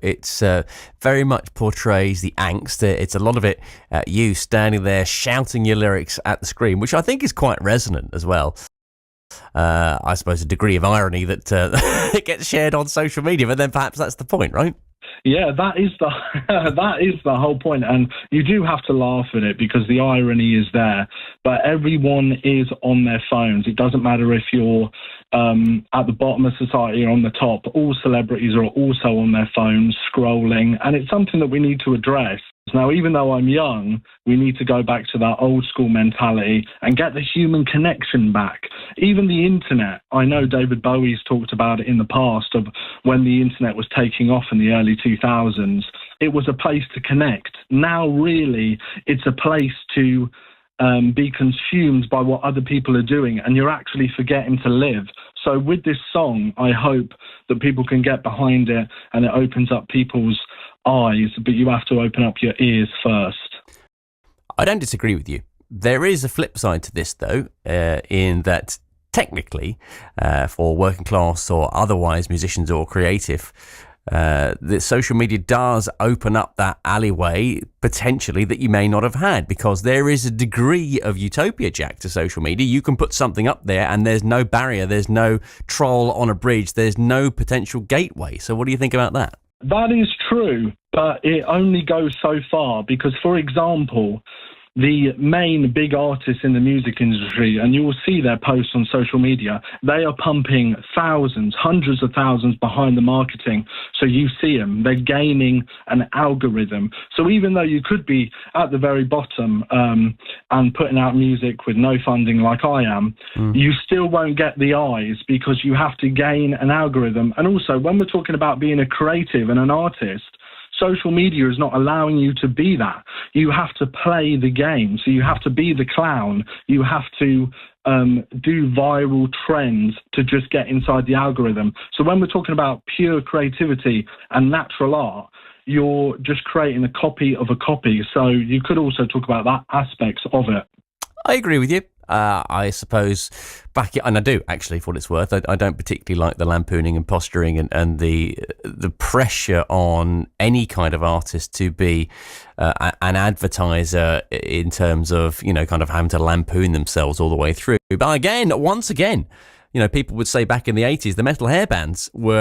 It's very much portrays the angst. It's a lot of it you standing there shouting your lyrics at the screen, which I think is quite resonant as well. I suppose a degree of irony that it gets shared on social media, but then perhaps that's the point, right? Yeah, that is the that is the whole point, and you do have to laugh at it because the irony is there. But everyone is on their phones. It doesn't matter if you're at the bottom of society or on the top. All celebrities are also on their phones scrolling, and it's something that we need to address. Now, even though I'm young, we need to go back to that old school mentality and get the human connection back. Even the internet, I know David Bowie's talked about it in the past of when the internet was taking off in the early 2000s. It was a place to connect. Now, really, it's a place to be consumed by what other people are doing, and you're actually forgetting to live. So with this song, I hope that people can get behind it and it opens up people's eyes, but you have to open up your ears first. I don't disagree with you. There is a flip side to this, though, in that technically, for working class or otherwise musicians or creative, the social media does open up that alleyway potentially that you may not have had, because there is a degree of utopia, Jack, to social media. You can put something up there and there's no barrier, there's no troll on a bridge, there's no potential gateway. So what do you think about that? That is true, but it only goes so far because, for example, the main big artists in the music industry, and you will see their posts on social media, they are pumping thousands, hundreds of thousands behind the marketing. So you see them, they're gaining an algorithm. So even though you could be at the very bottom and putting out music with no funding like I am, you still won't get the eyes because you have to gain an algorithm. And also, when we're talking about being a creative and an artist, social media is not allowing you to be that. You have to play the game. So you have to be the clown. You have to do viral trends to just get inside the algorithm. So when we're talking about pure creativity and natural art, you're just creating a copy of a copy. So you could also talk about that aspects of it. I agree with you. I suppose and I do actually, for what it's worth. I don't particularly like the lampooning and posturing and the pressure on any kind of artist to be an advertiser in terms of, kind of having to lampoon themselves all the way through. But once again, people would say back in the 80s, the metal hair bands were